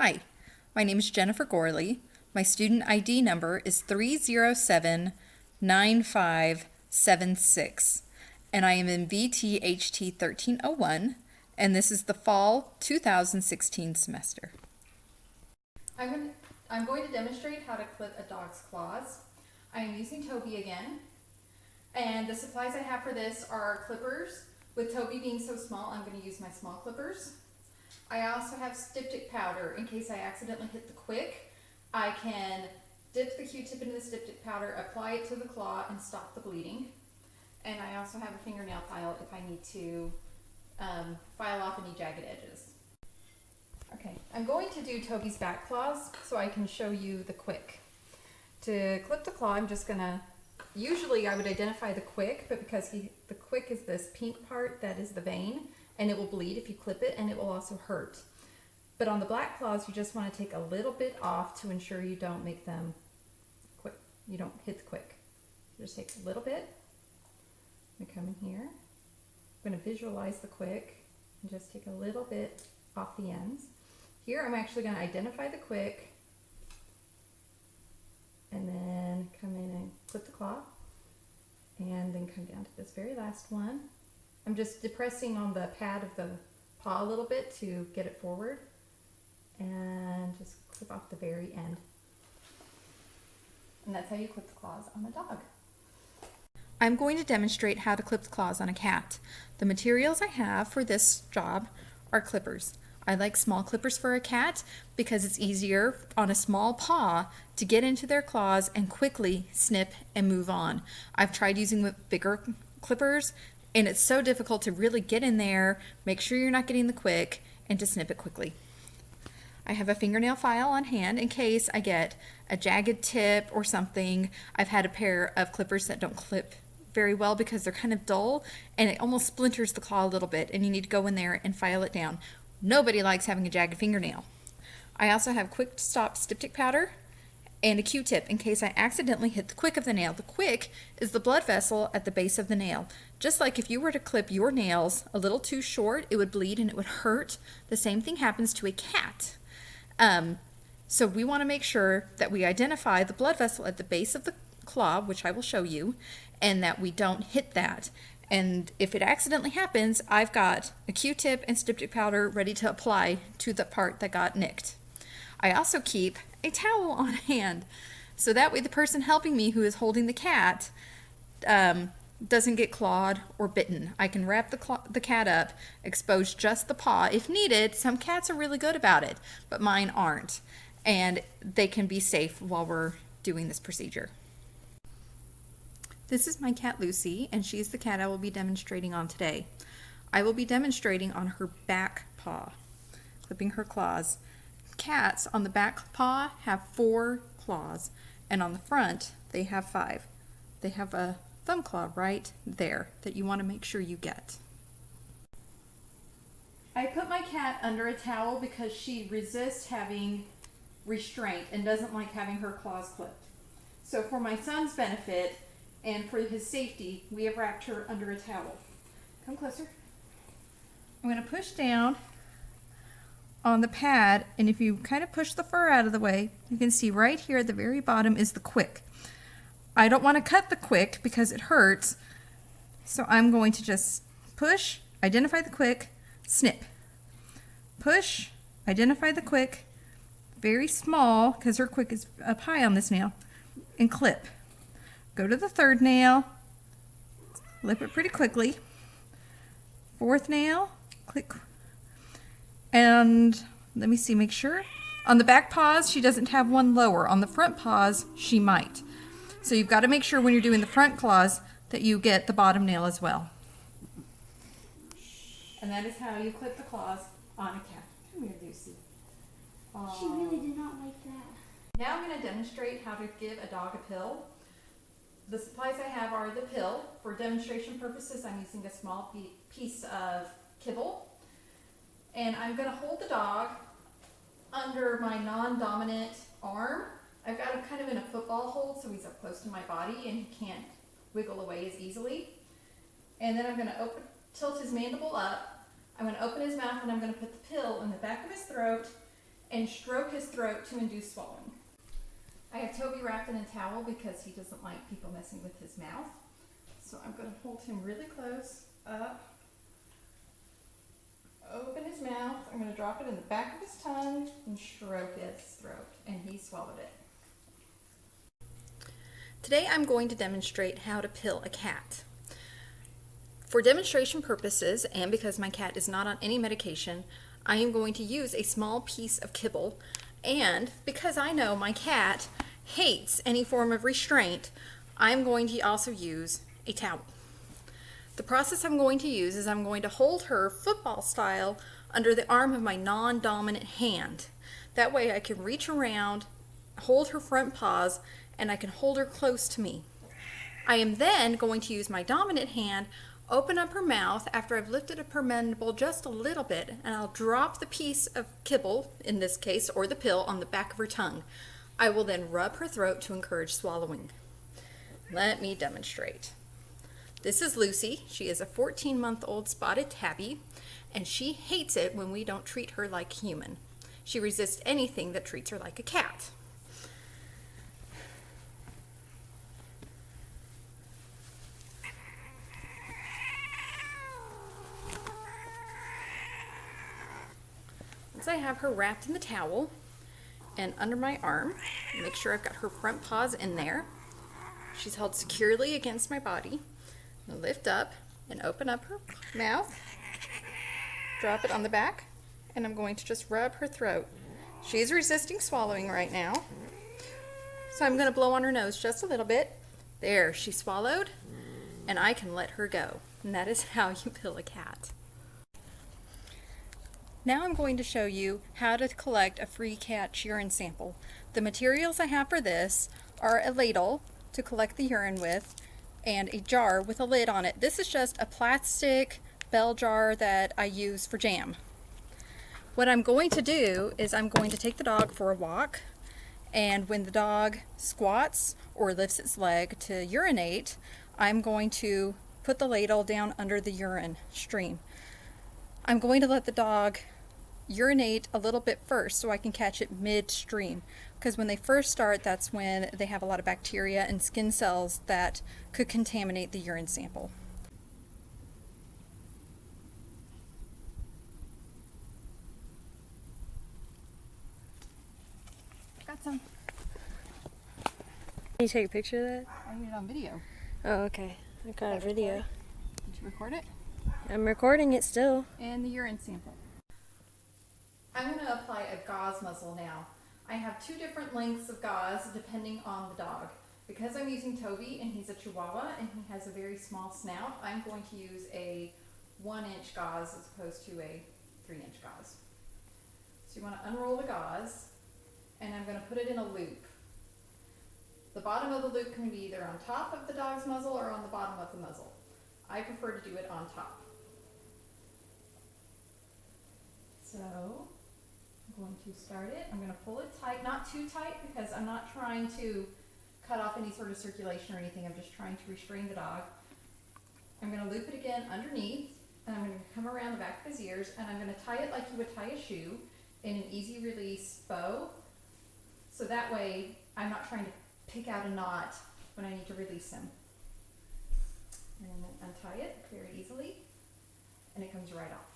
Hi, my name is Jennifer Gorley. My student ID number is 3079576, and I am in VTHT 1301, and this is the fall 2016 semester. I'm going to demonstrate how to clip a dog's claws. I am using Toby again, and the supplies I have for this are clippers. With Toby being so small, I'm going to use my small clippers. I also have styptic powder in case I accidentally hit the quick. I can dip the Q-tip into the styptic powder, apply it to the claw, and stop the bleeding. And I also have a fingernail file if I need to file off any jagged edges. Okay, I'm going to do Toby's back claws so I can show you the quick. To clip the claw, I'm just gonna, usually I would identify the quick, but because the quick is this pink part, that is the vein, and it will bleed if you clip it, and it will also hurt. But on the black claws, you just want to take a little bit off to ensure you don't make them quick. You don't hit the quick. Just take a little bit. I'm going to come in here. I'm going to visualize the quick and just take a little bit off the ends. Here, I'm actually going to identify the quick and then come in and clip the claw and then come down to this very last one. I'm just depressing on the pad of the paw a little bit to get it forward and just clip off the very end. And that's how you clip the claws on a dog. I'm going to demonstrate how to clip the claws on a cat. The materials I have for this job are clippers. I like small clippers for a cat because it's easier on a small paw to get into their claws and quickly snip and move on. I've tried using bigger clippers, and it's so difficult to really get in there, make sure you're not getting the quick, and to snip it quickly. I have a fingernail file on hand in case I get a jagged tip or something. I've had a pair of clippers that don't clip very well because they're kind of dull, and it almost splinters the claw a little bit, and you need to go in there and file it down. Nobody likes having a jagged fingernail. I also have quick stop styptic powder and a Q-tip in case I accidentally hit the quick of the nail. The quick is the blood vessel at the base of the nail. Just like if you were to clip your nails a little too short, it would bleed and it would hurt. The same thing happens to a cat. So we want to make sure that we identify the blood vessel at the base of the claw, which I will show you, and that we don't hit that. And if it accidentally happens, I've got a Q-tip and styptic powder ready to apply to the part that got nicked. I also keep a towel on hand, so that way the person helping me who is holding the cat doesn't get clawed or bitten. I can wrap the cat up, expose just the paw if needed. Some cats are really good about it, but mine aren't, and they can be safe while we're doing this procedure. This is my cat Lucy, and she's the cat I will be demonstrating on today. I will be demonstrating on her back paw, clipping her claws. Cats on the back paw have 4 claws, and on the front they have 5. They have a thumb claw right there that you want to make sure you get. I put my cat under a towel because she resists having restraint and doesn't like having her claws clipped. So for my son's benefit and for his safety, we have wrapped her under a towel. Come closer. I'm going to push down on the pad, and if you kind of push the fur out of the way, you can see right here at the very bottom is the quick. I don't want to cut the quick because it hurts, so I'm going to just push, identify the quick, snip. Push, identify the quick, very small because her quick is up high on this nail, and clip. Go to the third nail, clip it pretty quickly. Fourth nail, click. And let me see, make sure. On the back paws, she doesn't have one lower. On the front paws, she might. So you've got to make sure when you're doing the front claws that you get the bottom nail as well. And that is how you clip the claws on a cat. Come here, Lucy. She really did not like that. Now I'm going to demonstrate how to give a dog a pill. The supplies I have are the pill. For demonstration purposes, I'm using a small piece of kibble. And I'm going to hold the dog under my non-dominant arm. I've got him kind of in a football hold, so he's up close to my body and he can't wiggle away as easily. And then I'm going to tilt his mandible up. I'm going to open his mouth and I'm going to put the pill in the back of his throat and stroke his throat to induce swallowing. I have Toby wrapped in a towel because he doesn't like people messing with his mouth. So I'm going to hold him really close up, open his mouth. I'm going to drop it in the back of his tongue and stroke his throat, and he swallowed it. Today I'm going to demonstrate how to pill a cat. For demonstration purposes, and because my cat is not on any medication, I am going to use a small piece of kibble, and because I know my cat hates any form of restraint, I'm going to also use a towel. The process I'm going to use is I'm going to hold her football style under the arm of my non-dominant hand. That way I can reach around, hold her front paws, and I can hold her close to me. I am then going to use my dominant hand, open up her mouth after I've lifted up her mandible just a little bit, and I'll drop the piece of kibble, in this case, or the pill, on the back of her tongue. I will then rub her throat to encourage swallowing. Let me demonstrate. This is Lucy. She is a 14-month-old spotted tabby, and she hates it when we don't treat her like a human. She resists anything that treats her like a cat. Once I have her wrapped in the towel and under my arm, make sure I've got her front paws in there. She's held securely against my body. I'm going to lift up and open up her mouth, drop it on the back, and I'm going to just rub her throat. She's resisting swallowing right now, so I'm going to blow on her nose just a little bit. There, she swallowed, and I can let her go. And that is how you pill a cat. Now I'm going to show you how to collect a free cat urine sample. The materials I have for this are a ladle to collect the urine with, and a jar with a lid on it. This is just a plastic bell jar that I use for jam. What I'm going to do is I'm going to take the dog for a walk, and when the dog squats or lifts its leg to urinate, I'm going to put the ladle down under the urine stream. I'm going to let the dog urinate a little bit first so I can catch it midstream, because when they first start, that's when they have a lot of bacteria and skin cells that could contaminate the urine sample. Got some. Can you take a picture of that? I need it on video. Oh, okay. I got a video. Did you record it? I'm recording it still. And the urine sample. I'm going to apply a gauze muzzle now. I have two different lengths of gauze depending on the dog. Because I'm using Toby and he's a Chihuahua and he has a very small snout, I'm going to use a 1-inch gauze as opposed to a 3-inch gauze. So you want to unroll the gauze, and I'm going to put it in a loop. The bottom of the loop can be either on top of the dog's muzzle or on the bottom of the muzzle. I prefer to do it on top. So I'm going to start it. I'm going to pull it tight, not too tight, because I'm not trying to cut off any sort of circulation or anything. I'm just trying to restrain the dog. I'm going to loop it again underneath, and I'm going to come around the back of his ears, and I'm going to tie it like you would tie a shoe in an easy release bow. So that way I'm not trying to pick out a knot when I need to release him. And then untie it very easily, and it comes right off.